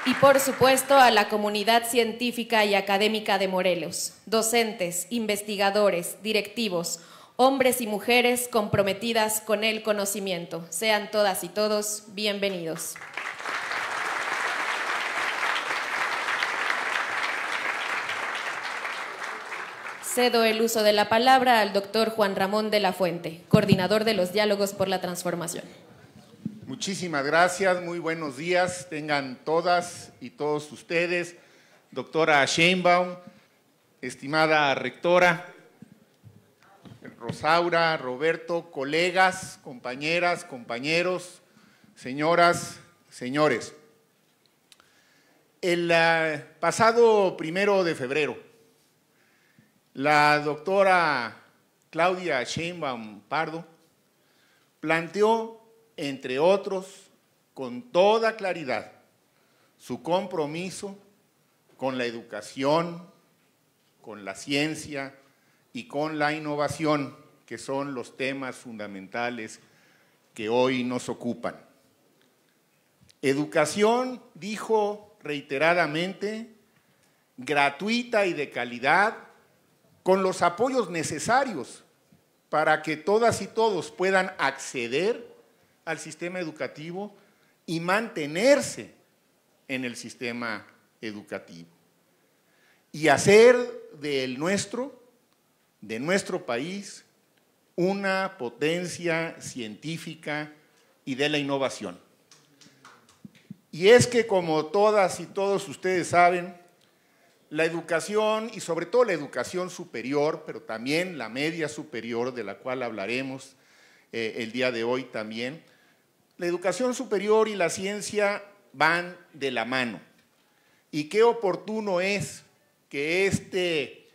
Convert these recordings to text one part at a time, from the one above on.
Y por supuesto a la comunidad científica y académica de Morelos, docentes, investigadores, directivos, hombres y mujeres comprometidas con el conocimiento. Sean todas y todos bienvenidos. Cedo el uso de la palabra al doctor Juan Ramón de la Fuente, coordinador de los Diálogos por la Transformación. Muchísimas gracias, muy buenos días, tengan todas y todos ustedes. Doctora Sheinbaum, estimada rectora, Rosaura, Roberto, colegas, compañeras, compañeros, señoras, señores. El pasado 1 de febrero, la doctora Claudia Sheinbaum Pardo planteó, entre otros, con toda claridad, su compromiso con la educación, con la ciencia y con la innovación, que son los temas fundamentales que hoy nos ocupan. Educación, dijo reiteradamente, gratuita y de calidad, con los apoyos necesarios para que todas y todos puedan acceder al sistema educativo y mantenerse en el sistema educativo. Y hacer de nuestro país, una potencia científica y de la innovación. Y es que, como todas y todos ustedes saben, la educación, y sobre todo la educación superior, pero también la media superior, de la cual hablaremos el día de hoy también, la educación superior y la ciencia van de la mano. Y qué oportuno es que este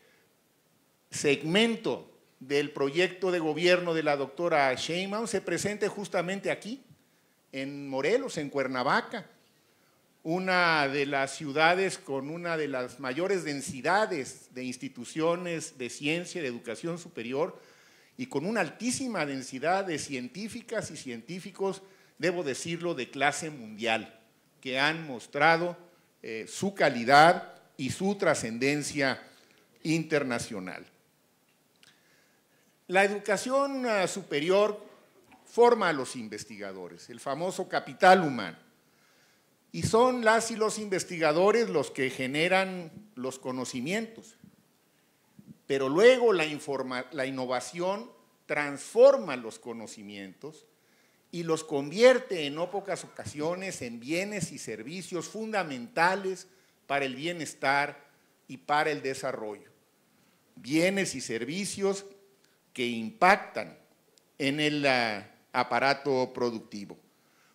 segmento del proyecto de gobierno de la doctora Sheinbaum se presente justamente aquí, en Morelos, en Cuernavaca, una de las ciudades con una de las mayores densidades de instituciones de ciencia y de educación superior y con una altísima densidad de científicas y científicos, debo decirlo, de clase mundial, que han mostrado su calidad y su trascendencia internacional. La educación superior forma a los investigadores, el famoso capital humano, y son las y los investigadores los que generan los conocimientos, pero luego la innovación transforma los conocimientos y los convierte en no pocas ocasiones en bienes y servicios fundamentales para el bienestar y para el desarrollo. Bienes y servicios que impactan en el aparato productivo.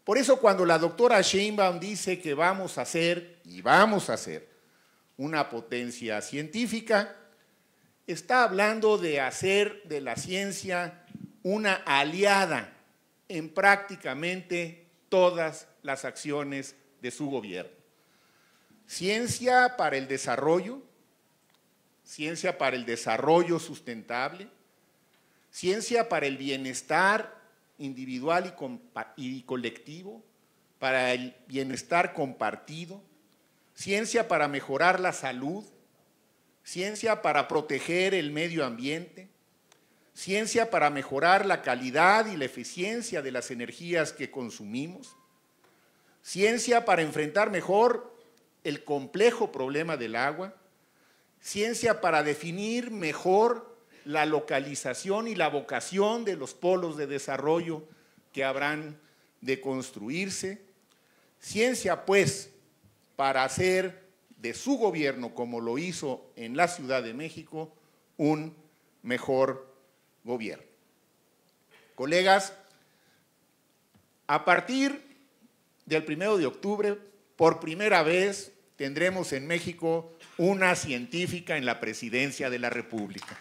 Por eso, cuando la doctora Sheinbaum dice que vamos a hacer una potencia científica, está hablando de hacer de la ciencia una aliada en prácticamente todas las acciones de su gobierno. Ciencia para el desarrollo sustentable, ciencia para el bienestar individual y colectivo, para el bienestar compartido, ciencia para mejorar la salud, ciencia para proteger el medio ambiente, ciencia para mejorar la calidad y la eficiencia de las energías que consumimos, ciencia para enfrentar mejor el complejo problema del agua, ciencia para definir mejor la localización y la vocación de los polos de desarrollo que habrán de construirse, ciencia pues para hacer de su gobierno, como lo hizo en la Ciudad de México, un mejor gobierno. Colegas, a partir del 1 de octubre, por primera vez tendremos en México una científica en la presidencia de la República.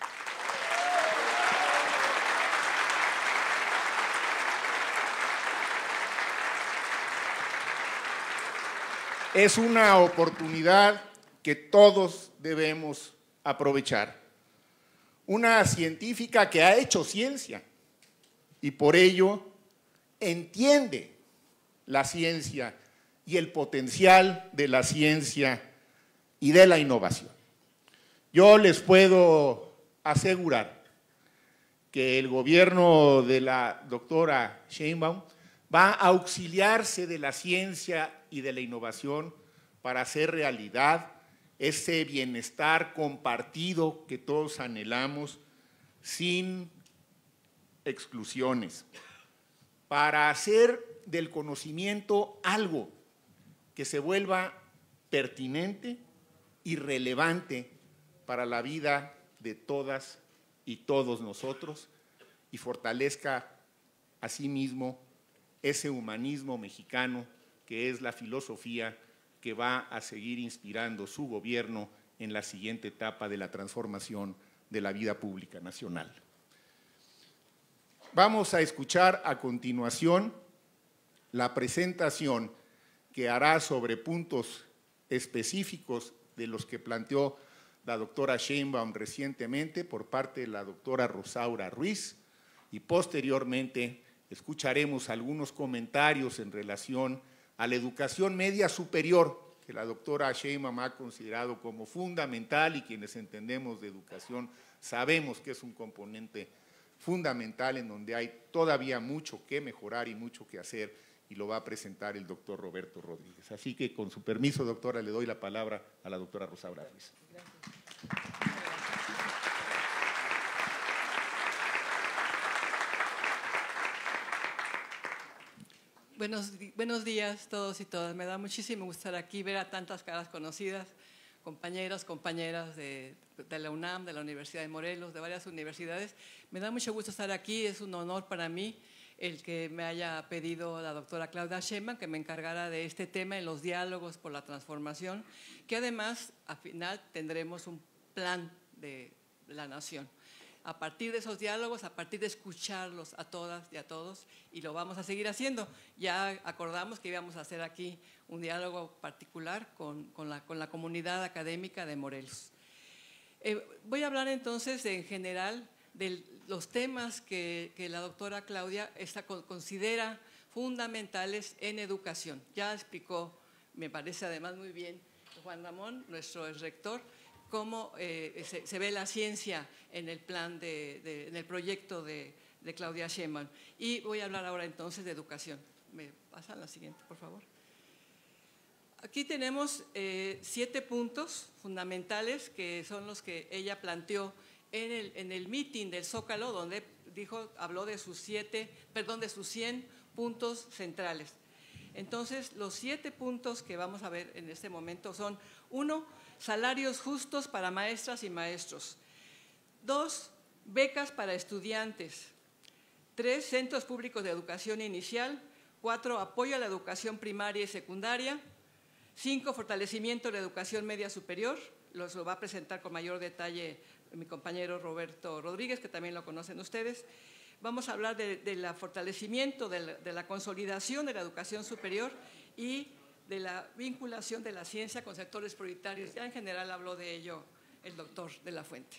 Es una oportunidad que todos debemos aprovechar. Una científica que ha hecho ciencia y por ello entiende la ciencia y el potencial de la ciencia y de la innovación. Yo les puedo asegurar que el gobierno de la doctora Sheinbaum va a auxiliarse de la ciencia y de la innovación para hacer realidad ese bienestar compartido que todos anhelamos sin exclusiones, para hacer del conocimiento algo que se vuelva pertinente y relevante para la vida de todas y todos nosotros y fortalezca asimismo ese humanismo mexicano que es la filosofía que va a seguir inspirando su gobierno en la siguiente etapa de la transformación de la vida pública nacional. Vamos a escuchar a continuación la presentación que hará sobre puntos específicos de los que planteó la doctora Sheinbaum recientemente por parte de la doctora Rosaura Ruiz, y posteriormente escucharemos algunos comentarios en relación a la educación media superior, que la doctora Sheinbaum ha considerado como fundamental, y quienes entendemos de educación sabemos que es un componente fundamental en donde hay todavía mucho que mejorar y mucho que hacer, y lo va a presentar el doctor Roberto Rodríguez. Así que, con su permiso, doctora, le doy la palabra a la doctora Rosaura Ruiz. Buenos días todos y todas. Me da muchísimo gusto estar aquí, ver a tantas caras conocidas, compañeras de la UNAM, de la Universidad de Morelos, de varias universidades. Me da mucho gusto estar aquí, es un honor para mí el que me haya pedido la doctora Claudia Sheinbaum que me encargara de este tema en los diálogos por la transformación, que además al final tendremos un plan de la nación. A partir de esos diálogos, a partir de escucharlos a todas y a todos, y lo vamos a seguir haciendo. Ya acordamos que íbamos a hacer aquí un diálogo particular con la comunidad académica de Morelos. Voy a hablar entonces en general de los temas que la doctora Claudia considera fundamentales en educación. Ya explicó, me parece además muy bien, Juan Ramón, nuestro rector, cómo se ve la ciencia en el plan, en el proyecto de Claudia Sheinbaum. Y voy a hablar ahora entonces de educación. ¿Me pasan la siguiente, por favor? Aquí tenemos 7 puntos fundamentales que son los que ella planteó en el meeting del Zócalo, donde habló de sus 100 puntos centrales. Entonces, los 7 puntos que vamos a ver en este momento son: 1, salarios justos para maestras y maestros; 2, becas para estudiantes; 3, centros públicos de educación inicial; 4, apoyo a la educación primaria y secundaria; 5, fortalecimiento de la educación media superior. Lo va a presentar con mayor detalle mi compañero Roberto Rodríguez, que también lo conocen ustedes. Vamos a hablar del fortalecimiento, de la consolidación de la educación superior y de la vinculación de la ciencia con sectores prioritarios. Ya en general habló de ello el doctor de la Fuente.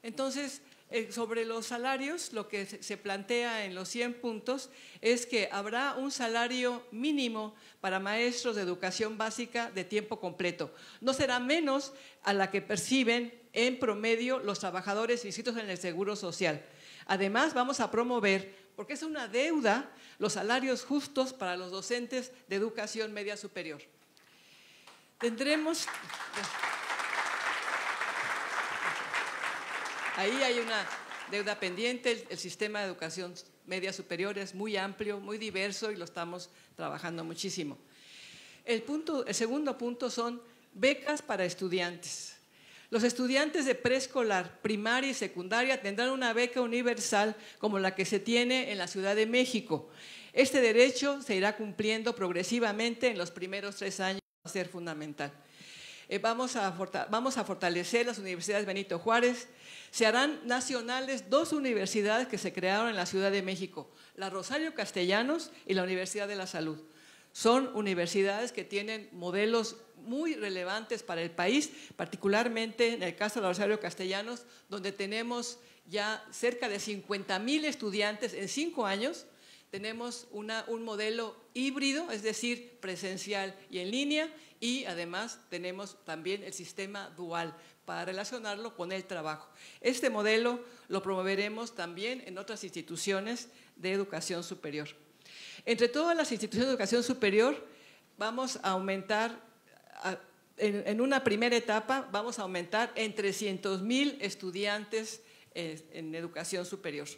Entonces, sobre los salarios, lo que se plantea en los 100 puntos es que habrá un salario mínimo para maestros de educación básica de tiempo completo. No será menos a la que perciben en promedio los trabajadores inscritos en el Seguro Social. Además, vamos a promover, porque es una deuda, los salarios justos para los docentes de educación media superior. Tendremos… Ahí hay una deuda pendiente. El sistema de educación media superior es muy amplio, muy diverso, y lo estamos trabajando muchísimo. El segundo punto son becas para estudiantes. Los estudiantes de preescolar, primaria y secundaria tendrán una beca universal como la que se tiene en la Ciudad de México. Este derecho se irá cumpliendo progresivamente en los primeros 3 años, va a ser fundamental. Vamos a fortalecer las universidades Benito Juárez. Se harán nacionales 2 universidades que se crearon en la Ciudad de México, la Rosario Castellanos y la Universidad de la Salud. Son universidades que tienen modelos muy relevantes para el país, particularmente en el caso de la Rosario Castellanos, donde tenemos ya cerca de 50,000 estudiantes en 5 años tenemos un modelo híbrido, es decir, presencial y en línea, y además tenemos también el sistema dual para relacionarlo con el trabajo. Este modelo lo promoveremos también en otras instituciones de educación superior. Entre todas las instituciones de educación superior vamos a aumentar, en una primera etapa, vamos a aumentar en 300,000 estudiantes en educación superior.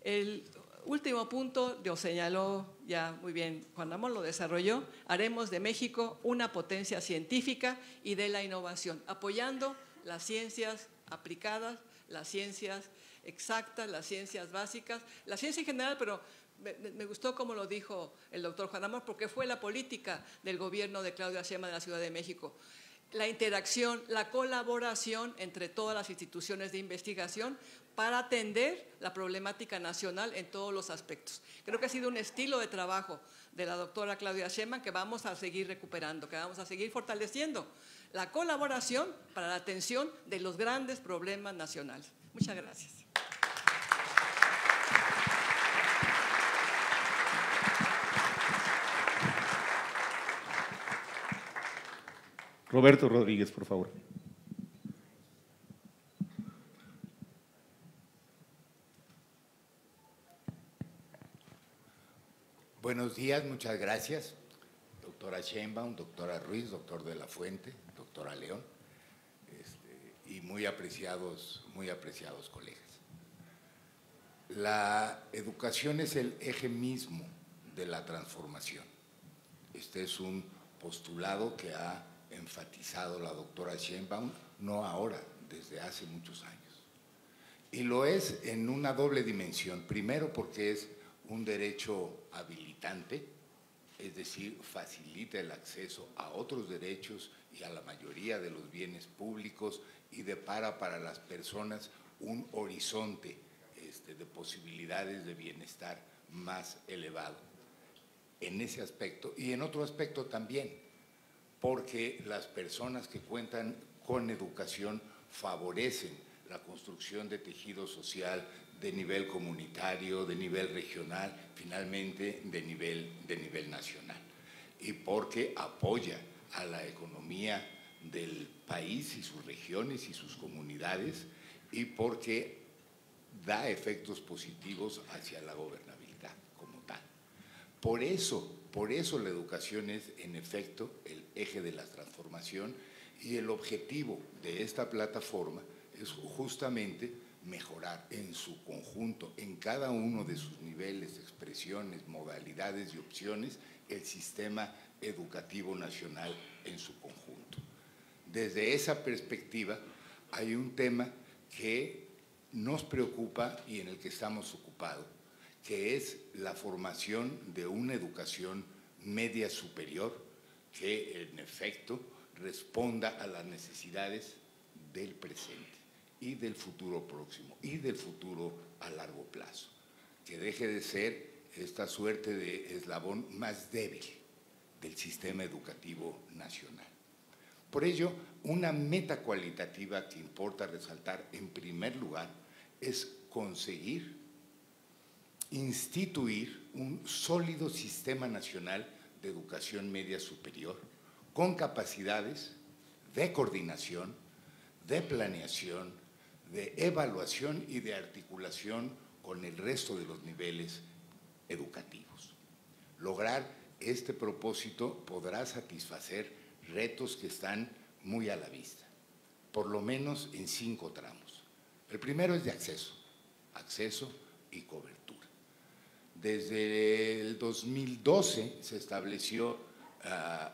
El último punto lo señaló ya muy bien Juan Ramón, lo desarrolló. Haremos de México una potencia científica y de la innovación, apoyando las ciencias aplicadas, las ciencias exactas, las ciencias básicas, la ciencia en general, pero me gustó como lo dijo el doctor Juan Ramón, porque fue la política del gobierno de Claudia Sheinbaum de la Ciudad de México. La interacción, la colaboración entre todas las instituciones de investigación para atender la problemática nacional en todos los aspectos. Creo que ha sido un estilo de trabajo de la doctora Claudia Sheinbaum que vamos a seguir recuperando, que vamos a seguir fortaleciendo. La colaboración para la atención de los grandes problemas nacionales. Muchas gracias. Roberto Rodríguez, por favor. Buenos días, muchas gracias. Doctora Sheinbaum, doctora Ruiz, doctor de la Fuente, doctora León, y muy apreciados colegas. La educación es el eje mismo de la transformación. Este es un postulado que ha enfatizado la doctora Sheinbaum, no ahora, desde hace muchos años. Y lo es en una doble dimensión. Primero, porque es un derecho habilitante, es decir, facilita el acceso a otros derechos y a la mayoría de los bienes públicos y depara para las personas un horizonte de posibilidades de bienestar más elevado. En ese aspecto y en otro aspecto también, porque las personas que cuentan con educación favorecen la construcción de tejido social de nivel comunitario, de nivel regional, finalmente de nivel nacional, y porque apoya a la economía del país y sus regiones y sus comunidades, y porque da efectos positivos hacia la gobernabilidad como tal. Por eso la educación es, en efecto, el eje de la transformación, y el objetivo de esta plataforma es justamente mejorar en su conjunto, en cada uno de sus niveles, expresiones, modalidades y opciones, el sistema educativo nacional en su conjunto. Desde esa perspectiva, hay un tema que nos preocupa y en el que estamos ocupados, que es la formación de una educación media superior que, en efecto, responda a las necesidades del presente y del futuro próximo y del futuro a largo plazo, que deje de ser esta suerte de eslabón más débil del sistema educativo nacional. Por ello, una meta cualitativa que importa resaltar en primer lugar es conseguir instituir un sólido sistema nacional de educación media superior con capacidades de coordinación, de planeación, de evaluación y de articulación con el resto de los niveles educativos. Lograr este propósito podrá satisfacer retos que están muy a la vista, por lo menos en 5 tramos. El primero es de acceso y cobertura. Desde el 2012 se estableció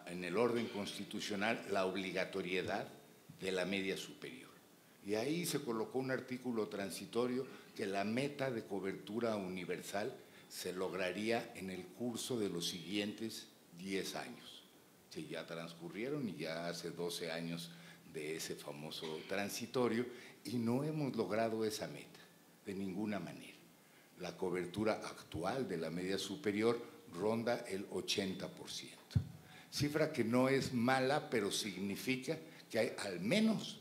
en el orden constitucional la obligatoriedad de la media superior. Y ahí se colocó un artículo transitorio que la meta de cobertura universal se lograría en el curso de los siguientes 10 años, que ya transcurrieron y ya hace 12 años de ese famoso transitorio, y no hemos logrado esa meta de ninguna manera. La cobertura actual de la media superior ronda el 80%, cifra que no es mala, pero significa que hay al menos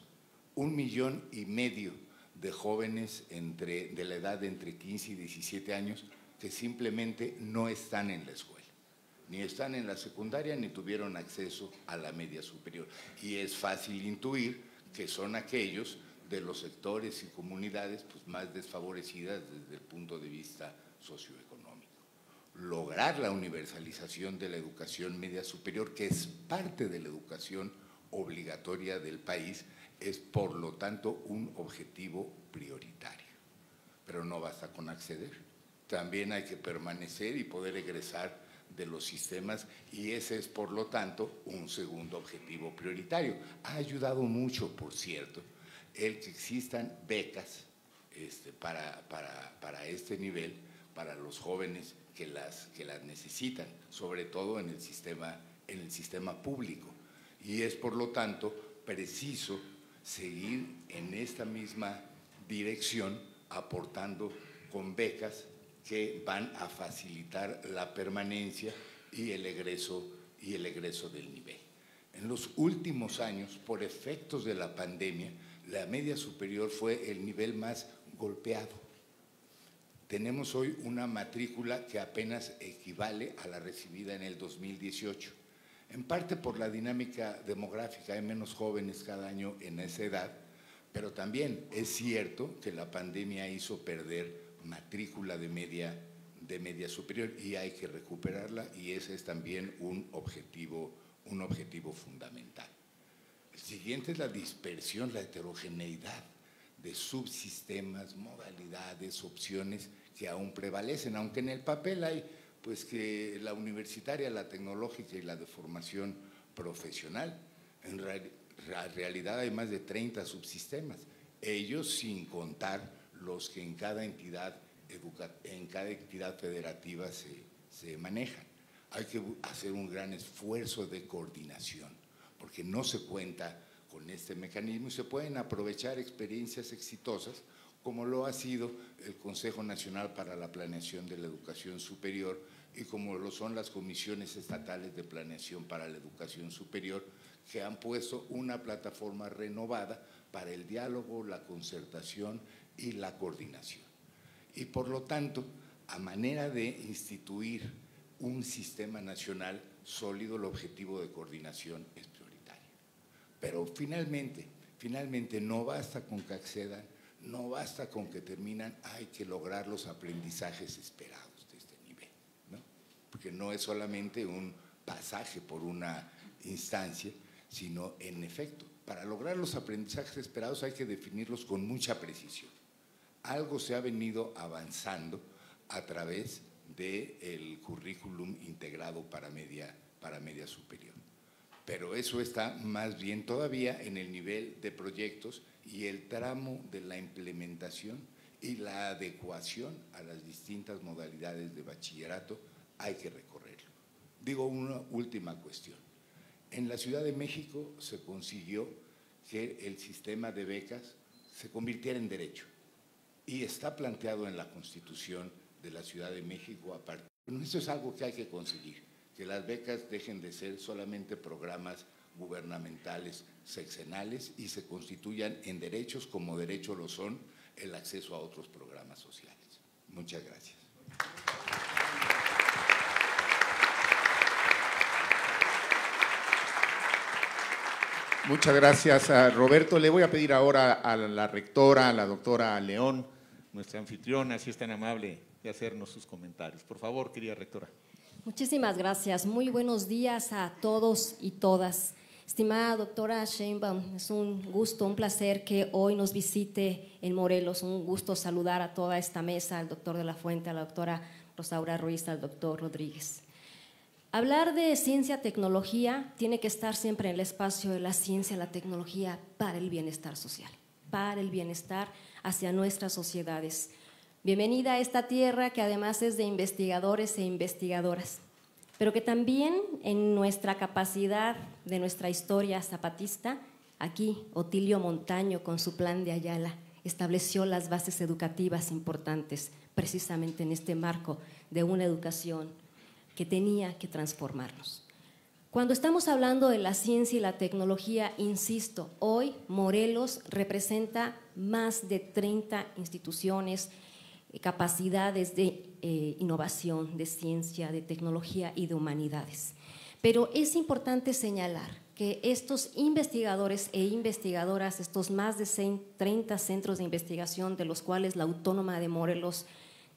1,5 millones de jóvenes de la edad de entre 15 y 17 años que simplemente no están en la escuela, ni están en la secundaria, ni tuvieron acceso a la media superior. Y es fácil intuir que son aquellos de los sectores y comunidades pues, más desfavorecidas desde el punto de vista socioeconómico. Lograr la universalización de la educación media superior, que es parte de la educación obligatoria del país, es por lo tanto un objetivo prioritario. Pero no basta con acceder, también hay que permanecer y poder egresar de los sistemas, y ese es por lo tanto un segundo objetivo prioritario. Ha ayudado mucho, por cierto, el que existan becas para este nivel, para los jóvenes que las necesitan, sobre todo en el sistema público. Y es por lo tanto preciso seguir en esta misma dirección, aportando con becas que van a facilitar la permanencia y el egreso del nivel. En los últimos años, por efectos de la pandemia, la media superior fue el nivel más golpeado. Tenemos hoy una matrícula que apenas equivale a la recibida en el 2018, en parte por la dinámica demográfica, hay menos jóvenes cada año en esa edad, pero también es cierto que la pandemia hizo perder matrícula de media superior y hay que recuperarla, y ese es también un objetivo fundamental. El siguiente es la dispersión, la heterogeneidad de subsistemas, modalidades, opciones que aún prevalecen, aunque en el papel hay pues que la universitaria, la tecnológica y la de formación profesional. En realidad hay más de 30 subsistemas, ellos sin contar los que en cada entidad federativa se manejan. Hay que hacer un gran esfuerzo de coordinación, porque no se cuenta con este mecanismo y se pueden aprovechar experiencias exitosas, como lo ha sido el Consejo Nacional para la Planeación de la Educación Superior y como lo son las comisiones estatales de planeación para la educación superior, que han puesto una plataforma renovada para el diálogo, la concertación y la coordinación. Y por lo tanto, a manera de instituir un sistema nacional sólido, el objetivo de coordinación es prioritario. Pero finalmente no basta con que accedan, no basta con que terminan, hay que lograr los aprendizajes esperados de este nivel, ¿no? Porque no es solamente un pasaje por una instancia, sino en efecto, para lograr los aprendizajes esperados hay que definirlos con mucha precisión. Algo se ha venido avanzando a través del currículum integrado para media superior. Pero eso está más bien todavía en el nivel de proyectos y el tramo de la implementación y la adecuación a las distintas modalidades de bachillerato hay que recorrerlo. Digo una última cuestión. En la Ciudad de México se consiguió que el sistema de becas se convirtiera en derecho y está planteado en la Constitución de la Ciudad de México a partir. Bueno, eso es algo que hay que conseguir, que las becas dejen de ser solamente programas gubernamentales sexenales y se constituyan en derechos, como derecho lo son el acceso a otros programas sociales. Muchas gracias. Muchas gracias, Roberto. Le voy a pedir ahora a la rectora, a la doctora León, nuestra anfitriona, si es tan amable de hacernos sus comentarios. Por favor, querida rectora. Muchísimas gracias. Muy buenos días a todos y todas. Estimada doctora Sheinbaum, es un gusto, un placer que hoy nos visite en Morelos. Un gusto saludar a toda esta mesa, al doctor de la Fuente, a la doctora Rosaura Ruiz, al doctor Rodríguez. Hablar de ciencia, tecnología, tiene que estar siempre en el espacio de la ciencia, la tecnología para el bienestar social, para el bienestar hacia nuestras sociedades. Bienvenida a esta tierra que además es de investigadores e investigadoras, pero que también en nuestra capacidad de nuestra historia zapatista, aquí Otilio Montaño con su Plan de Ayala estableció las bases educativas importantes precisamente en este marco de una educación que tenía que transformarnos. Cuando estamos hablando de la ciencia y la tecnología, insisto, hoy Morelos representa más de 30 instituciones capacidades de innovación, de ciencia, de tecnología y de humanidades. Pero es importante señalar que estos investigadores e investigadoras, estos más de 30 centros de investigación, de los cuales la Autónoma de Morelos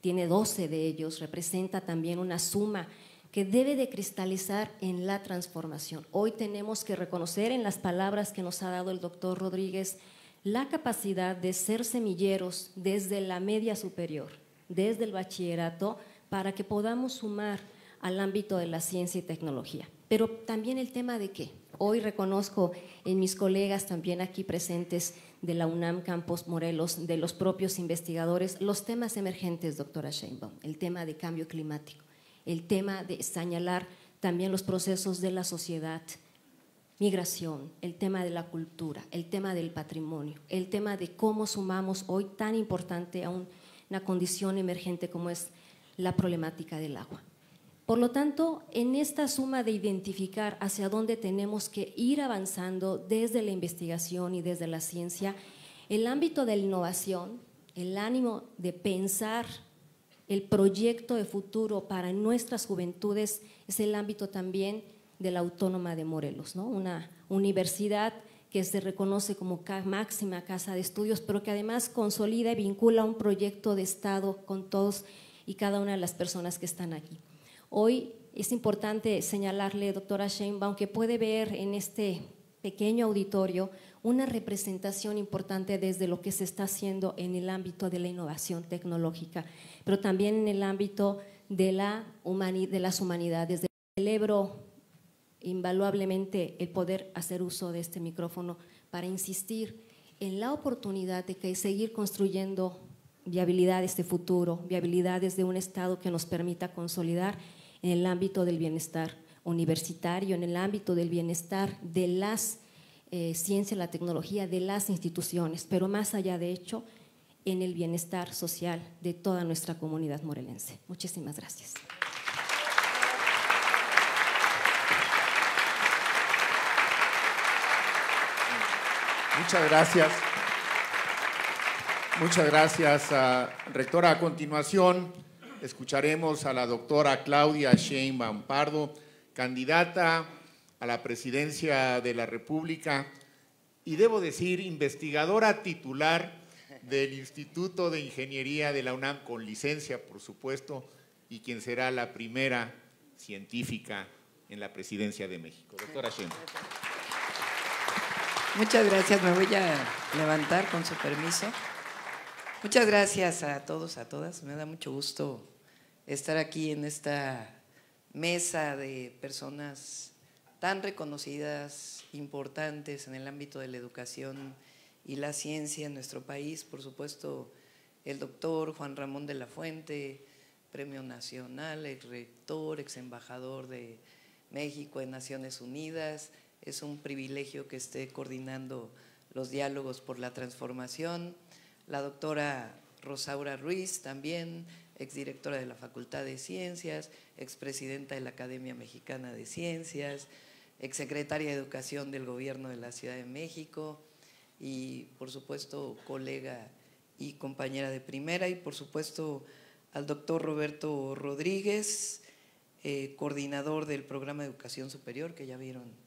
tiene 12 de ellos, representa también una suma que debe de cristalizar en la transformación. Hoy tenemos que reconocer en las palabras que nos ha dado el doctor Rodríguez la capacidad de ser semilleros desde la media superior, desde el bachillerato, para que podamos sumar al ámbito de la ciencia y tecnología. Pero también el tema de qué. Hoy reconozco en mis colegas también aquí presentes de la UNAM Campus Morelos, de los propios investigadores, los temas emergentes, doctora Sheinbaum, el tema de cambio climático, el tema de señalar también los procesos de la sociedad, migración, el tema de la cultura, el tema del patrimonio, el tema de cómo sumamos hoy tan importante a una condición emergente como es la problemática del agua. Por lo tanto, en esta suma de identificar hacia dónde tenemos que ir avanzando desde la investigación y desde la ciencia, el ámbito de la innovación, el ánimo de pensar el proyecto de futuro para nuestras juventudes es el ámbito también de la Autónoma de Morelos, ¿no? Una universidad que se reconoce como máxima casa de estudios, pero que además consolida y vincula un proyecto de Estado con todos y cada una de las personas que están aquí. Hoy es importante señalarle, doctora Sheinbaum, que puede ver en este pequeño auditorio una representación importante desde lo que se está haciendo en el ámbito de la innovación tecnológica, pero también en el ámbito de las humanidades. Celebro invaluablemente el poder hacer uso de este micrófono para insistir en la oportunidad de que seguir construyendo viabilidades de futuro, viabilidades de un Estado que nos permita consolidar en el ámbito del bienestar universitario, en el ámbito del bienestar de las ciencias, la tecnología, de las instituciones, pero más allá de hecho, en el bienestar social de toda nuestra comunidad morelense. Muchísimas gracias. Muchas gracias. Muchas gracias, rectora. A continuación, escucharemos a la doctora Claudia Sheinbaum Pardo, candidata a la presidencia de la República y, debo decir, investigadora titular del Instituto de Ingeniería de la UNAM, con licencia, por supuesto, y quien será la primera científica en la presidencia de México. Doctora Sheinbaum. Muchas gracias, me voy a levantar con su permiso. Muchas gracias a todos, a todas. Me da mucho gusto estar aquí en esta mesa de personas tan reconocidas, importantes en el ámbito de la educación y la ciencia en nuestro país. Por supuesto, el doctor Juan Ramón de la Fuente, Premio Nacional, ex rector, ex embajador de México en Naciones Unidas. Es un privilegio que esté coordinando los diálogos por la transformación. La doctora Rosaura Ruiz, también exdirectora de la Facultad de Ciencias, expresidenta de la Academia Mexicana de Ciencias, exsecretaria de Educación del Gobierno de la Ciudad de México y, por supuesto, colega y compañera de primera, y, por supuesto, al doctor Roberto Rodríguez, coordinador del Programa de Educación Superior, que ya vieron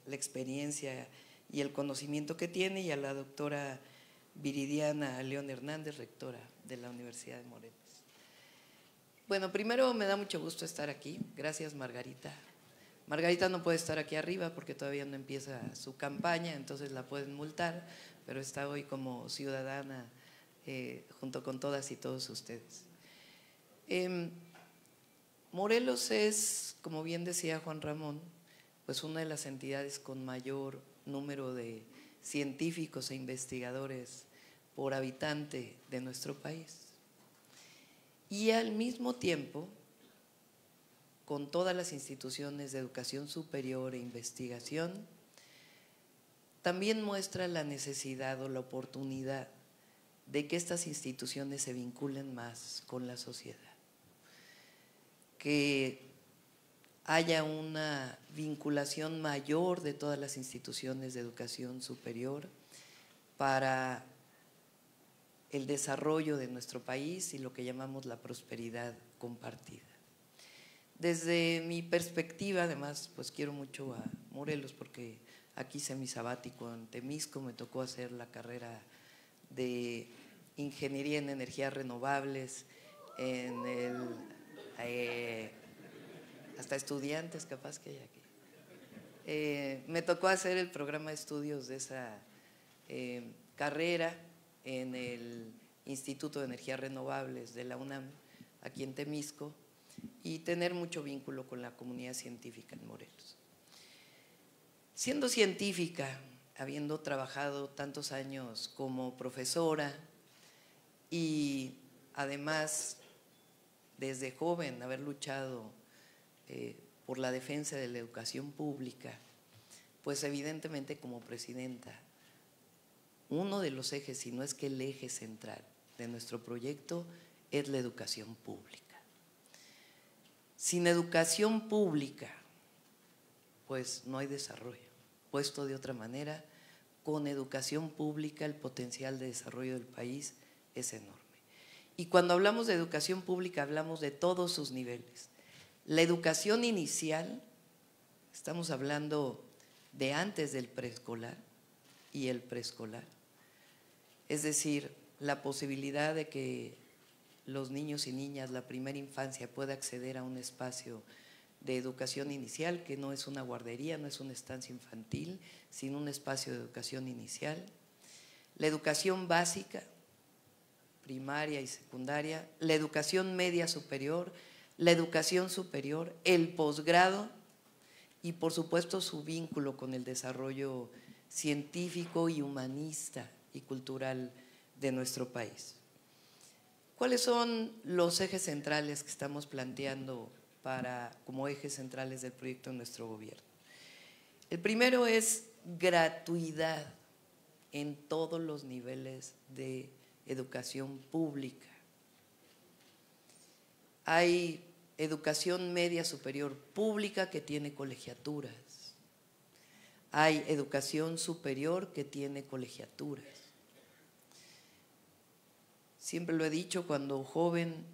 la experiencia y el conocimiento que tiene, y a la doctora Viridiana León Hernández, rectora de la Universidad de Morelos. Bueno, primero me da mucho gusto estar aquí. Gracias, Margarita. Margarita no puede estar aquí arriba porque todavía no empieza su campaña, entonces la pueden multar, pero está hoy como ciudadana junto con todas y todos ustedes. Morelos es, como bien decía Juan Ramón, pues una de las entidades con mayor número de científicos e investigadores por habitante de nuestro país. Y al mismo tiempo, con todas las instituciones de educación superior e investigación, también muestra la necesidad o la oportunidad de que estas instituciones se vinculen más con la sociedad, que haya una vinculación mayor de todas las instituciones de educación superior para el desarrollo de nuestro país y lo que llamamos la prosperidad compartida. Desde mi perspectiva, además, pues quiero mucho a Morelos porque aquí hice mi sabático en Temisco, me tocó hacer la carrera de Ingeniería en Energías Renovables, en el, hasta estudiantes capaz que hay aquí. Me tocó hacer el programa de estudios de esa carrera en el Instituto de Energías Renovables de la UNAM, aquí en Temisco, y tener mucho vínculo con la comunidad científica en Morelos. Siendo científica, habiendo trabajado tantos años como profesora y además desde joven haber luchado por la defensa de la educación pública, pues evidentemente como presidenta, uno de los ejes, si no es que el eje central de nuestro proyecto, es la educación pública. Sin educación pública, pues no hay desarrollo. Puesto de otra manera, con educación pública el potencial de desarrollo del país es enorme. Y cuando hablamos de educación pública hablamos de todos sus niveles. La educación inicial, estamos hablando de antes del preescolar y el preescolar. Es decir, la posibilidad de que los niños y niñas, la primera infancia, pueda acceder a un espacio de educación inicial, que no es una guardería, no es una estancia infantil, sino un espacio de educación inicial. La educación básica, primaria y secundaria, la educación media superior, la educación superior, el posgrado y por supuesto su vínculo con el desarrollo científico y humanista y cultural de nuestro país. ¿Cuáles son los ejes centrales que estamos planteando como ejes centrales del proyecto de nuestro gobierno? El primero es gratuidad en todos los niveles de educación pública. Hay educación media superior pública que tiene colegiaturas. Hay educación superior que tiene colegiaturas. Siempre lo he dicho, cuando joven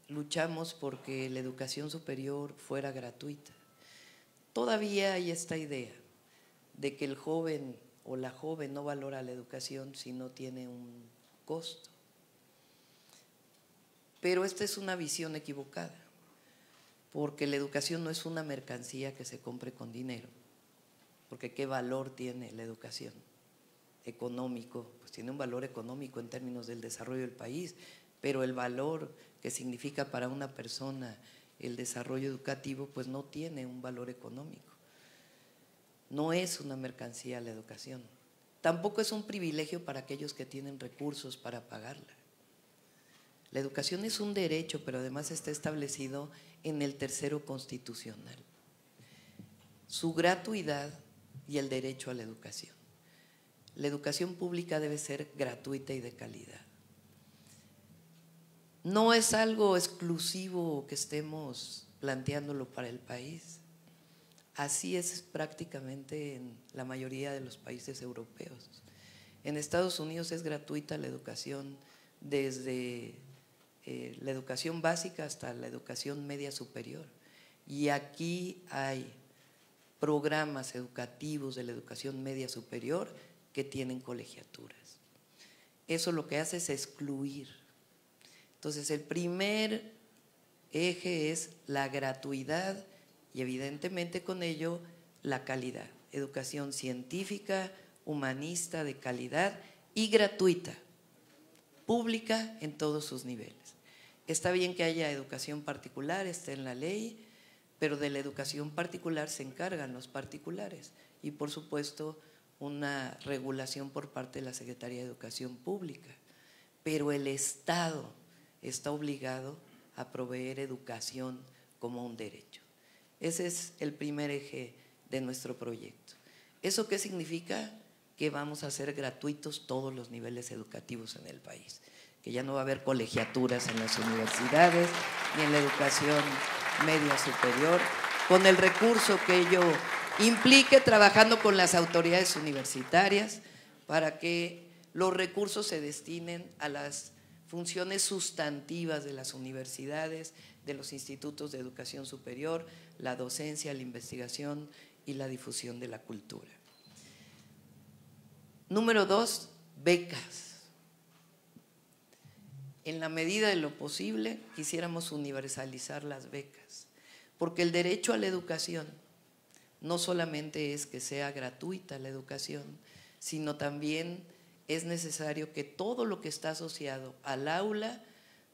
luchamos porque la educación superior fuera gratuita. Todavía hay esta idea de que el joven o la joven no valora la educación si no tiene un costo. Pero esta es una visión equivocada, porque la educación no es una mercancía que se compre con dinero, porque ¿qué valor tiene la educación? Económico, pues tiene un valor económico en términos del desarrollo del país, pero el valor que significa para una persona el desarrollo educativo, pues no tiene un valor económico. No es una mercancía la educación. Tampoco es un privilegio para aquellos que tienen recursos para pagarla. La educación es un derecho, pero además está establecido en el tercero constitucional. Su gratuidad y el derecho a la educación. La educación pública debe ser gratuita y de calidad. No es algo exclusivo que estemos planteándolo para el país. Así es prácticamente en la mayoría de los países europeos. En Estados Unidos es gratuita la educación desde la educación básica hasta la educación media superior. Y aquí hay programas educativos de la educación media superior que tienen colegiaturas. Eso lo que hace es excluir. Entonces, el primer eje es la gratuidad y evidentemente con ello la calidad. Educación científica, humanista, de calidad y gratuita, pública en todos sus niveles. Está bien que haya educación particular, está en la ley, pero de la educación particular se encargan los particulares y por supuesto una regulación por parte de la Secretaría de Educación Pública. Pero el Estado está obligado a proveer educación como un derecho. Ese es el primer eje de nuestro proyecto. ¿Eso qué significa? Que vamos a hacer gratuitos todos los niveles educativos en el país, que ya no va a haber colegiaturas en las universidades ni en la educación media superior, con el recurso que ello implique, trabajando con las autoridades universitarias para que los recursos se destinen a las funciones sustantivas de las universidades, de los institutos de educación superior, la docencia, la investigación y la difusión de la cultura. Número 2, becas. En la medida de lo posible quisiéramos universalizar las becas, porque el derecho a la educación no solamente es que sea gratuita la educación, sino también es necesario que todo lo que está asociado al aula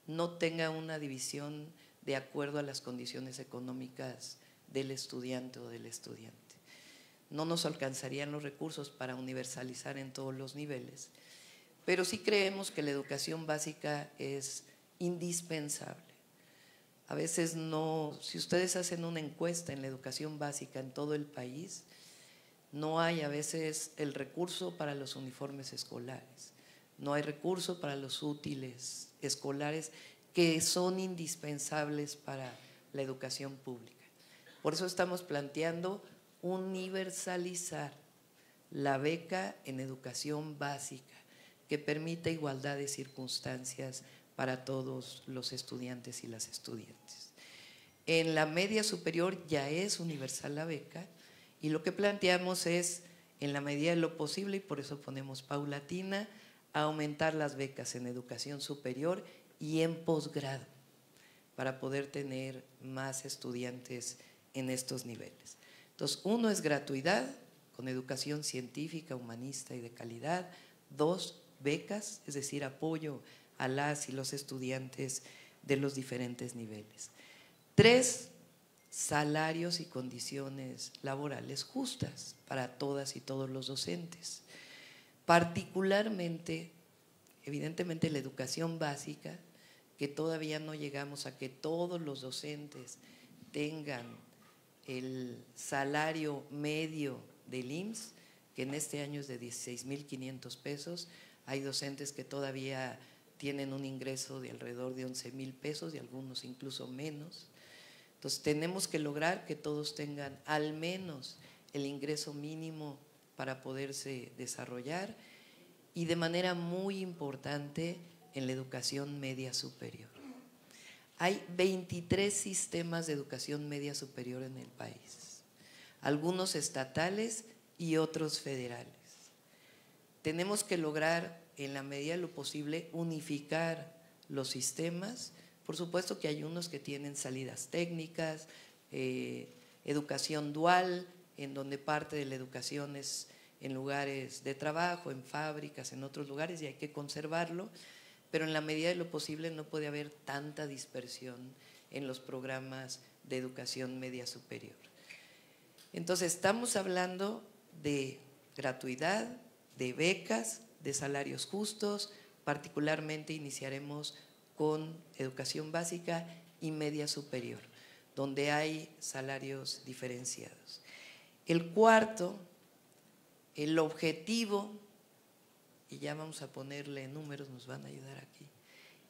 no tenga una división de acuerdo a las condiciones económicas del estudiante o del estudiante. No nos alcanzarían los recursos para universalizar en todos los niveles, pero sí creemos que la educación básica es indispensable. A veces no, si ustedes hacen una encuesta en la educación básica en todo el país, no hay a veces el recurso para los uniformes escolares, no hay recurso para los útiles escolares que son indispensables para la educación pública. Por eso estamos planteando universalizar la beca en educación básica, que permita igualdad de circunstancias para todos los estudiantes y las estudiantes. En la media superior ya es universal la beca y lo que planteamos es, en la medida de lo posible, y por eso ponemos paulatina, aumentar las becas en educación superior y en posgrado para poder tener más estudiantes en estos niveles. Entonces, uno es gratuidad con educación científica, humanista y de calidad. 2, becas, es decir, apoyo a las y los estudiantes de los diferentes niveles. 3, salarios y condiciones laborales justas para todas y todos los docentes. Particularmente, evidentemente, la educación básica, que todavía no llegamos a que todos los docentes tengan el salario medio del IMSS, que en este año es de 16,500 pesos. Hay docentes que todavía tienen un ingreso de alrededor de 11,000 pesos y algunos incluso menos. Entonces tenemos que lograr que todos tengan al menos el ingreso mínimo para poderse desarrollar, y de manera muy importante en la educación media superior. Hay 23 sistemas de educación media superior en el país, algunos estatales y otros federales. Tenemos que lograr, en la medida de lo posible, unificar los sistemas. Por supuesto que hay unos que tienen salidas técnicas, educación dual, en donde parte de la educación es en lugares de trabajo, en fábricas, en otros lugares, y hay que conservarlo, pero en la medida de lo posible no puede haber tanta dispersión en los programas de educación media superior. Entonces, estamos hablando de gratuidad, de becas, de salarios justos. Particularmente iniciaremos con educación básica y media superior, donde hay salarios diferenciados. El cuarto, el objetivo, y ya vamos a ponerle números, nos van a ayudar aquí,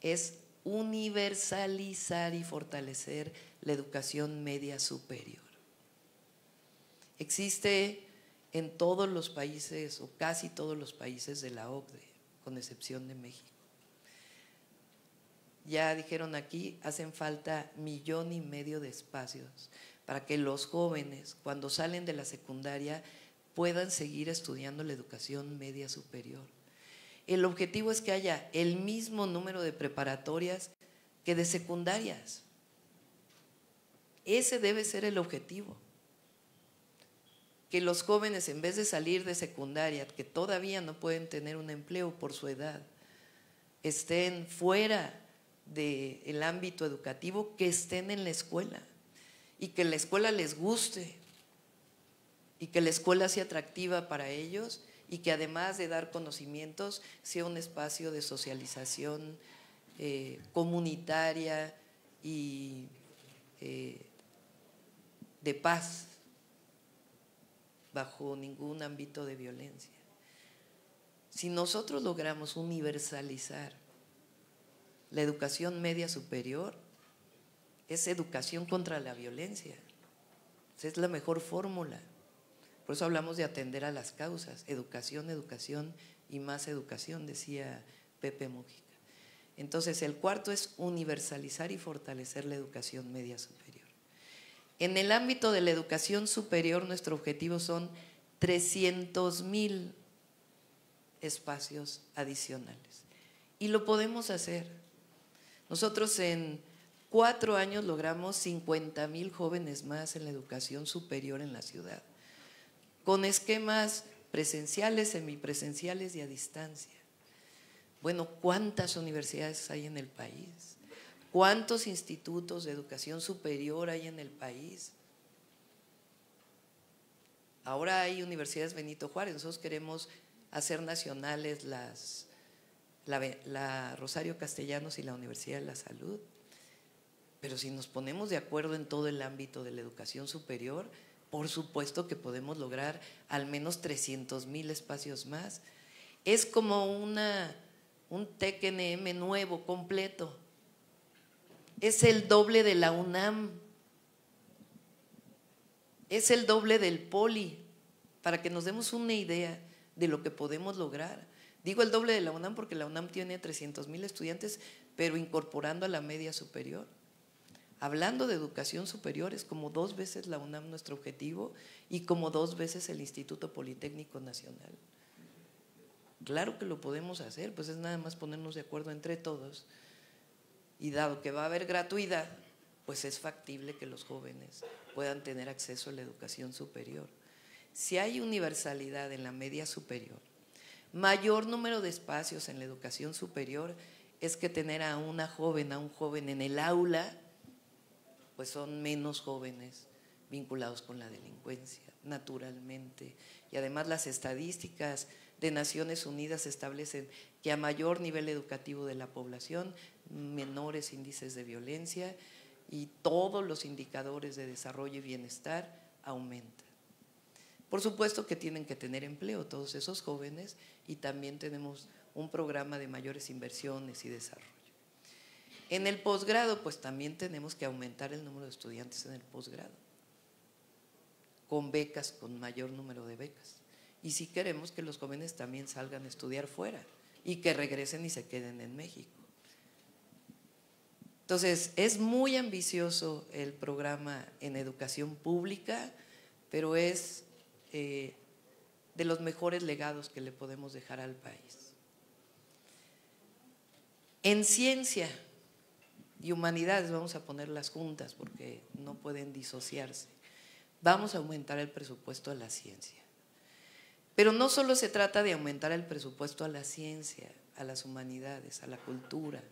es universalizar y fortalecer la educación media superior. Existe en todos los países, o casi todos los países de la OCDE, con excepción de México. Ya dijeron aquí, hacen falta 1,5 millones de espacios para que los jóvenes, cuando salen de la secundaria, puedan seguir estudiando la educación media superior. El objetivo es que haya el mismo número de preparatorias que de secundarias. Ese debe ser el objetivo. Que los jóvenes, en vez de salir de secundaria, que todavía no pueden tener un empleo por su edad, estén fuera del ámbito educativo, que estén en la escuela y que la escuela les guste y que la escuela sea atractiva para ellos, y que además de dar conocimientos sea un espacio de socialización comunitaria y de paz, bajo ningún ámbito de violencia. Si nosotros logramos universalizar la educación media superior, es educación contra la violencia. Esa es la mejor fórmula. Por eso hablamos de atender a las causas, educación, educación y más educación, decía Pepe Mujica. Entonces, el cuarto es universalizar y fortalecer la educación media superior. En el ámbito de la educación superior, nuestro objetivo son 300,000 espacios adicionales. Y lo podemos hacer. Nosotros en 4 años logramos 50,000 jóvenes más en la educación superior en la ciudad, con esquemas presenciales, semipresenciales y a distancia. Bueno, ¿cuántas universidades hay en el país? ¿Cuántos institutos de educación superior hay en el país? Ahora hay universidades Benito Juárez, nosotros queremos hacer nacionales la Rosario Castellanos y la Universidad de la Salud. Pero si nos ponemos de acuerdo en todo el ámbito de la educación superior, por supuesto que podemos lograr al menos 300,000 espacios más. Es como un TEC-NM nuevo, completo. Es el doble de la UNAM. Es el doble del Poli, para que nos demos una idea de lo que podemos lograr. Digo el doble de la UNAM porque la UNAM tiene 300,000 estudiantes, pero incorporando a la media superior. Hablando de educación superior, es como 2 veces la UNAM nuestro objetivo y como 2 veces el Instituto Politécnico Nacional. Claro que lo podemos hacer, pues es nada más ponernos de acuerdo entre todos. Y dado que va a haber gratuidad, pues es factible que los jóvenes puedan tener acceso a la educación superior. Si hay universalidad en la media superior, mayor número de espacios en la educación superior es que tener a una joven, a un joven en el aula, pues son menos jóvenes vinculados con la delincuencia, naturalmente. Y además las estadísticas de Naciones Unidas establecen que a mayor nivel educativo de la población, menores índices de violencia y todos los indicadores de desarrollo y bienestar aumentan. Por supuesto que tienen que tener empleo todos esos jóvenes y también tenemos un programa de mayores inversiones y desarrollo. En el posgrado, pues también tenemos que aumentar el número de estudiantes en el posgrado, con becas, con mayor número de becas. Y si queremos que los jóvenes también salgan a estudiar fuera y que regresen y se queden en México. Entonces, es muy ambicioso el programa en educación pública, pero es de los mejores legados que le podemos dejar al país. En ciencia y humanidades, vamos a ponerlas juntas porque no pueden disociarse, vamos a aumentar el presupuesto a la ciencia. Pero no solo se trata de aumentar el presupuesto a la ciencia, a las humanidades, a la cultura.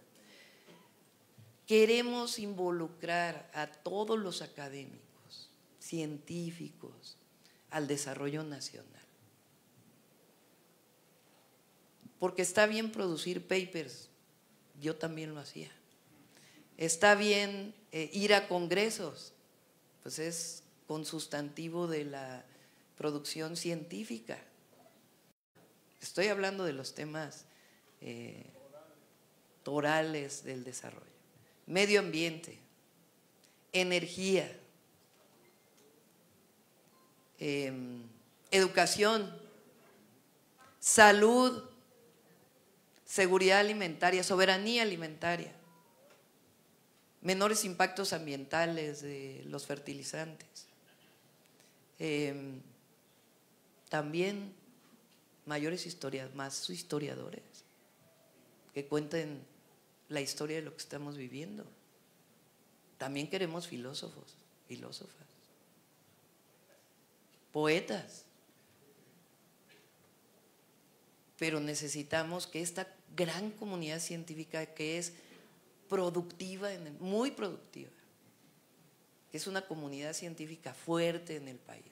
Queremos involucrar a todos los académicos, científicos, al desarrollo nacional. Porque está bien producir papers, yo también lo hacía. Está bien ir a congresos, pues es consustantivo de la producción científica. Estoy hablando de los temas torales del desarrollo. Medio ambiente, energía, educación, salud, seguridad alimentaria, soberanía alimentaria, menores impactos ambientales de los fertilizantes, también mayores más historiadores que cuenten la historia de lo que estamos viviendo. También queremos filósofos, filósofas, poetas, pero necesitamos que esta gran comunidad científica que es productiva, muy productiva, que es una comunidad científica fuerte en el país,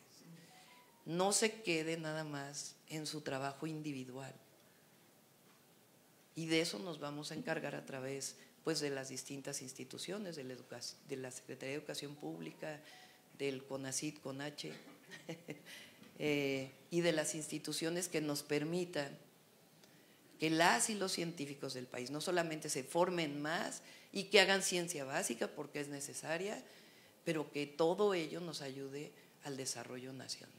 no se quede nada más en su trabajo individual. Y de eso nos vamos a encargar a través pues, de las distintas instituciones, de la Secretaría de Educación Pública, del CONACYT, CONACHE, y de las instituciones que nos permitan que las y los científicos del país no solamente se formen más y que hagan ciencia básica porque es necesaria, pero que todo ello nos ayude al desarrollo nacional.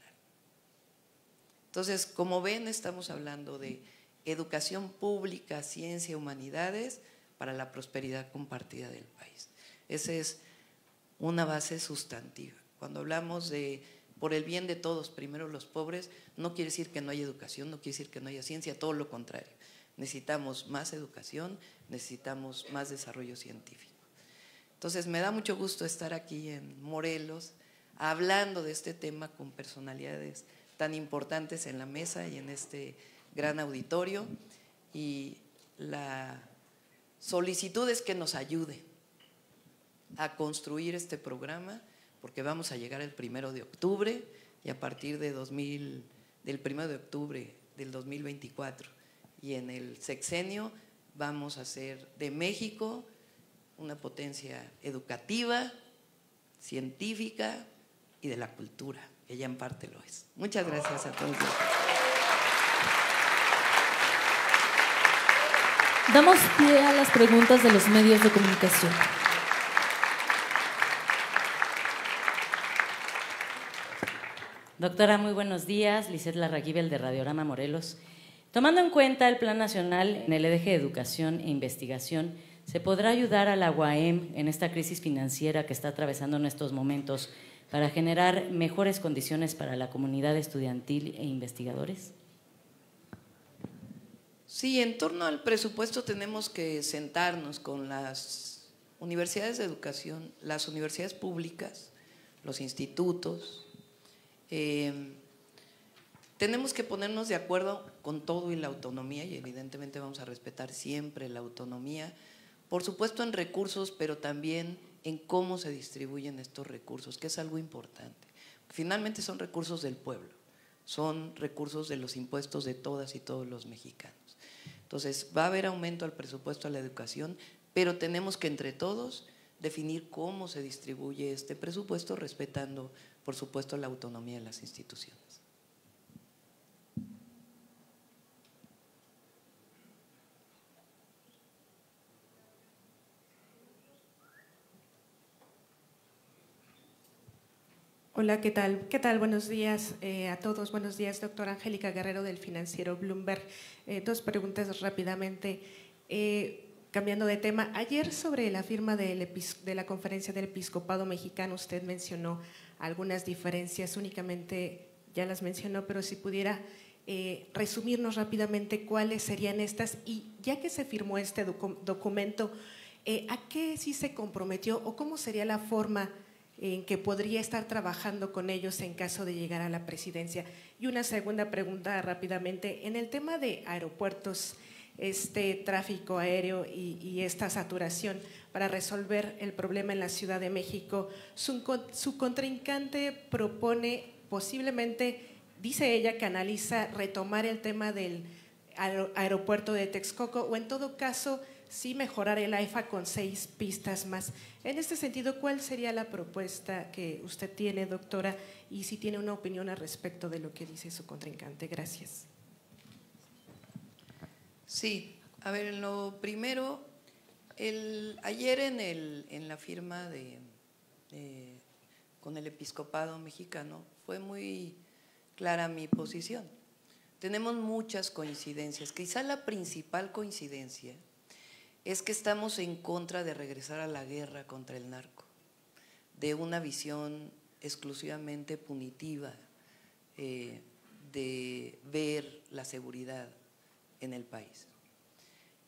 Entonces, como ven, estamos hablando de educación pública, ciencia, humanidades, para la prosperidad compartida del país. Esa es una base sustantiva. Cuando hablamos de por el bien de todos, primero los pobres, no quiere decir que no haya educación, no quiere decir que no haya ciencia, todo lo contrario. Necesitamos más educación, necesitamos más desarrollo científico. Entonces, me da mucho gusto estar aquí en Morelos, hablando de este tema con personalidades tan importantes en la mesa y en este gran auditorio. Y la solicitud es que nos ayude a construir este programa, porque vamos a llegar el 1 de octubre y a partir de del 1 de octubre del 2024 y en el sexenio vamos a hacer de México una potencia educativa, científica y de la cultura, que ya en parte lo es. Muchas gracias a todos. Damos pie a las preguntas de los medios de comunicación. Doctora, muy buenos días. Lisette Larraguibel de Radiorama Morelos. Tomando en cuenta el Plan Nacional en el eje de educación e investigación, ¿se podrá ayudar a la UAM en esta crisis financiera que está atravesando en estos momentos para generar mejores condiciones para la comunidad estudiantil e investigadores? Sí, en torno al presupuesto tenemos que sentarnos con las universidades de educación, las universidades públicas, los institutos. Tenemos que ponernos de acuerdo con todo y la autonomía, y evidentemente vamos a respetar siempre la autonomía, por supuesto en recursos, pero también en cómo se distribuyen estos recursos, que es algo importante. Finalmente son recursos del pueblo, son recursos de los impuestos de todas y todos los mexicanos. Entonces, va a haber aumento al presupuesto a la educación, pero tenemos que entre todos definir cómo se distribuye este presupuesto, respetando, por supuesto, la autonomía de las instituciones. Hola, ¿qué tal? ¿Qué tal? Buenos días a todos. Buenos días, doctora Angélica Guerrero del financiero Bloomberg. Dos preguntas rápidamente. Cambiando de tema, ayer sobre la firma de la Conferencia del Episcopado Mexicano, usted mencionó algunas diferencias, únicamente ya las mencionó, pero si pudiera resumirnos rápidamente cuáles serían estas, y ya que se firmó este documento, ¿a qué sí se comprometió o cómo sería la forma en que podría estar trabajando con ellos en caso de llegar a la presidencia? Y una segunda pregunta rápidamente, en el tema de aeropuertos, este tráfico aéreo y esta saturación, para resolver el problema en la Ciudad de México, su contrincante propone posiblemente, dice ella, que analiza retomar el tema del aeropuerto de Texcoco, o en todo caso sí mejorar el AIFA con 6 pistas más. En este sentido, ¿cuál sería la propuesta que usted tiene, doctora? Y si tiene una opinión al respecto de lo que dice su contrincante. Gracias. Sí, a ver, en lo primero, ayer en la firma con el Episcopado Mexicano fue muy clara mi posición. Tenemos muchas coincidencias. Quizá la principal coincidencia es que estamos en contra de regresar a la guerra contra el narco, de una visión exclusivamente punitiva, de ver la seguridad en el país.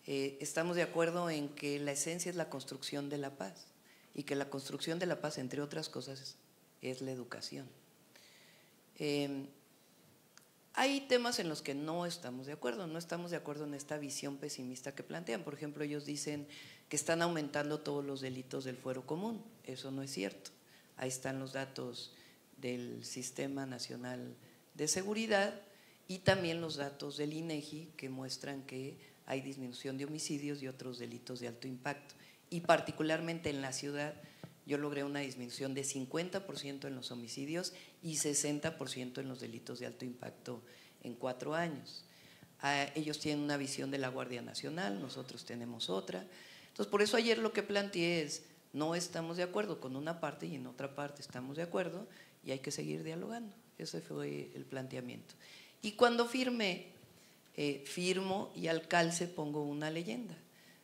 Estamos de acuerdo en que la esencia es la construcción de la paz, y que la construcción de la paz, entre otras cosas, es la educación. Hay temas en los que no estamos de acuerdo, no estamos de acuerdo en esta visión pesimista que plantean. Por ejemplo, ellos dicen que están aumentando todos los delitos del fuero común. Eso no es cierto. Ahí están los datos del Sistema Nacional de Seguridad y también los datos del INEGI que muestran que hay disminución de homicidios y otros delitos de alto impacto. Y particularmente en la ciudad, yo logré una disminución de 50% en los homicidios y 60% en los delitos de alto impacto en 4 años. Ellos tienen una visión de la Guardia Nacional, nosotros tenemos otra. Entonces, por eso ayer lo que planteé es, no estamos de acuerdo con una parte y en otra parte estamos de acuerdo y hay que seguir dialogando. Ese fue el planteamiento. Y cuando firmé, firmo y al calce pongo una leyenda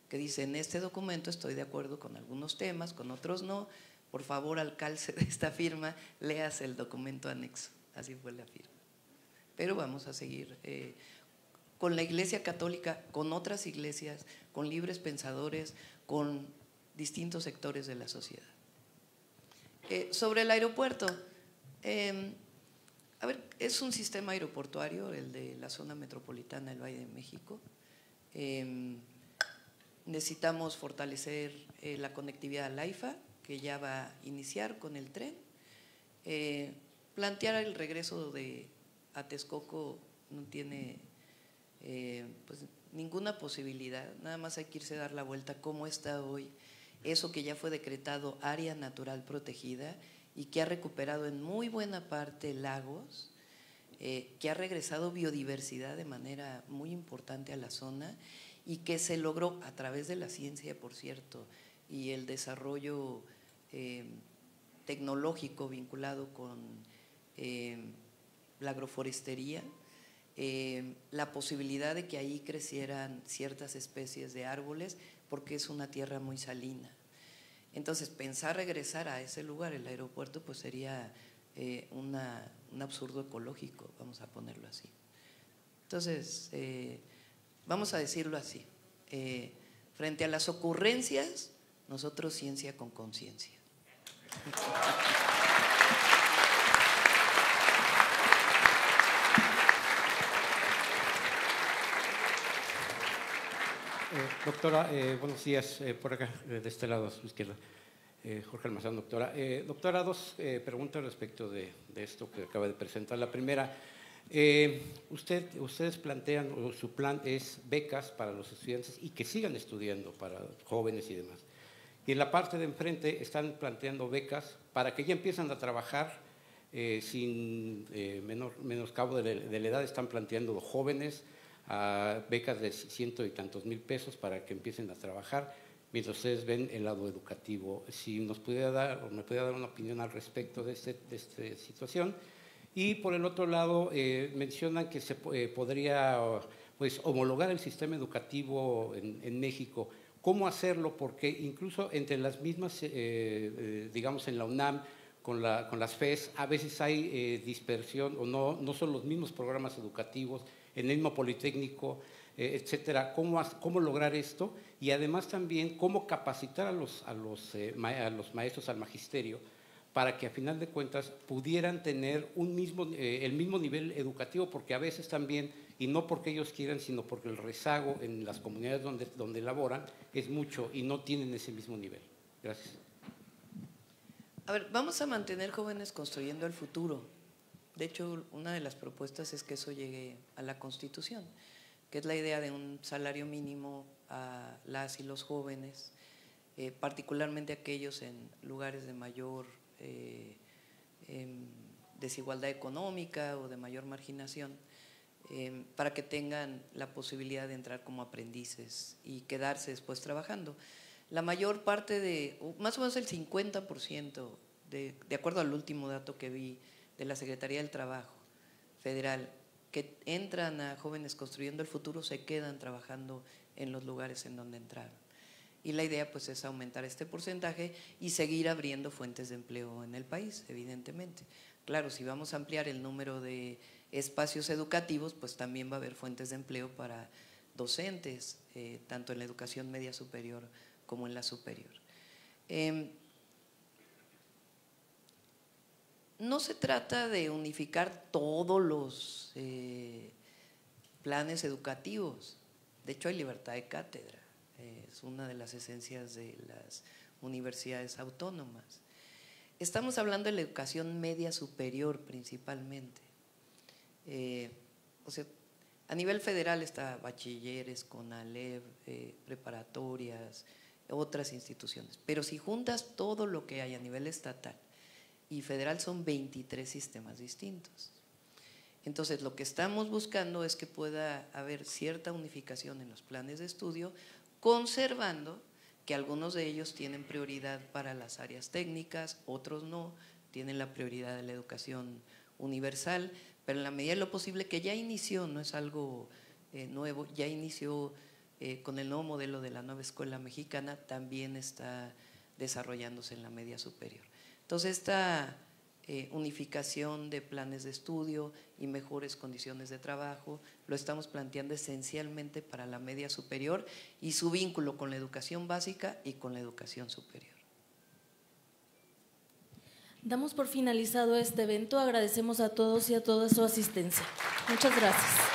que dice: en este documento estoy de acuerdo con algunos temas, con otros no. Por favor, al calce de esta firma, léase el documento anexo. Así fue la firma. Pero vamos a seguir con la Iglesia Católica, con otras iglesias, con libres pensadores, con distintos sectores de la sociedad. Sobre el aeropuerto, a ver, es un sistema aeroportuario, el de la zona metropolitana del Valle de México. Necesitamos fortalecer la conectividad al AIFA, que ya va a iniciar con el tren. Plantear el regreso a Texcoco no tiene pues ninguna posibilidad, nada más hay que irse a dar la vuelta cómo está hoy eso que ya fue decretado área natural protegida y que ha recuperado en muy buena parte lagos, que ha regresado biodiversidad de manera muy importante a la zona y que se logró a través de la ciencia, por cierto, y el desarrollo tecnológico vinculado con la agroforestería, la posibilidad de que ahí crecieran ciertas especies de árboles porque es una tierra muy salina. Entonces, pensar regresar a ese lugar, el aeropuerto, pues sería un absurdo ecológico, vamos a ponerlo así. Entonces, vamos a decirlo así, frente a las ocurrencias, nosotros ciencia con conciencia. Doctora, buenos días, por acá, de este lado a su izquierda, Jorge Almazán, doctora. Doctora, dos preguntas respecto de esto que acaba de presentar. La primera, ustedes plantean, o su plan es becas para los estudiantes y que sigan estudiando, para jóvenes y demás. Y en la parte de enfrente están planteando becas para que ya empiezan a trabajar sin menoscabo de la edad. Están planteando jóvenes a becas de 100 y tantos mil pesos para que empiecen a trabajar, mientras ustedes ven el lado educativo. Si nos pudiera dar, o me pudiera dar una opinión al respecto de esta situación. Y por el otro lado, mencionan que se podría pues, homologar el sistema educativo en México. ¿Cómo hacerlo? Porque incluso entre las mismas, digamos en la UNAM, con las FES, a veces hay dispersión, o no son los mismos programas educativos, en el mismo Politécnico, etcétera. ¿Cómo lograr esto? Y además también, ¿cómo capacitar a los maestros, al magisterio, para que a final de cuentas pudieran tener el mismo nivel educativo? Porque a veces también, y no porque ellos quieran, sino porque el rezago en las comunidades donde laboran es mucho y no tienen ese mismo nivel. Gracias. A ver, vamos a mantener Jóvenes Construyendo el Futuro. De hecho, una de las propuestas es que eso llegue a la Constitución, que es la idea de un salario mínimo a las y los jóvenes, particularmente aquellos en lugares de mayor desigualdad económica o de mayor marginación, para que tengan la posibilidad de entrar como aprendices y quedarse después trabajando. La mayor parte más o menos el 50%, de acuerdo al último dato que vi de la Secretaría del Trabajo Federal, que entran a Jóvenes Construyendo el Futuro, se quedan trabajando en los lugares en donde entraron. Y la idea pues es aumentar este porcentaje y seguir abriendo fuentes de empleo en el país, evidentemente. Claro, si vamos a ampliar el número de espacios educativos, pues también va a haber fuentes de empleo para docentes, tanto en la educación media superior como en la superior. No se trata de unificar todos los planes educativos. De hecho, hay libertad de cátedra. Es una de las esencias de las universidades autónomas. Estamos hablando de la educación media superior principalmente. O sea, a nivel federal está bachilleres, CONALEP, preparatorias, otras instituciones. Pero si juntas todo lo que hay a nivel estatal y federal, son 23 sistemas distintos. Entonces, lo que estamos buscando es que pueda haber cierta unificación en los planes de estudio, conservando que algunos de ellos tienen prioridad para las áreas técnicas, otros no, tienen la prioridad de la educación universal, pero en la medida de lo posible, que ya inició, no es algo nuevo, ya inició con el nuevo modelo de la nueva escuela mexicana, también está desarrollándose en la media superior. Entonces, esta unificación de planes de estudio y mejores condiciones de trabajo lo estamos planteando esencialmente para la media superior y su vínculo con la educación básica y con la educación superior. Damos por finalizado este evento. Agradecemos a todos y a todas su asistencia. Muchas gracias.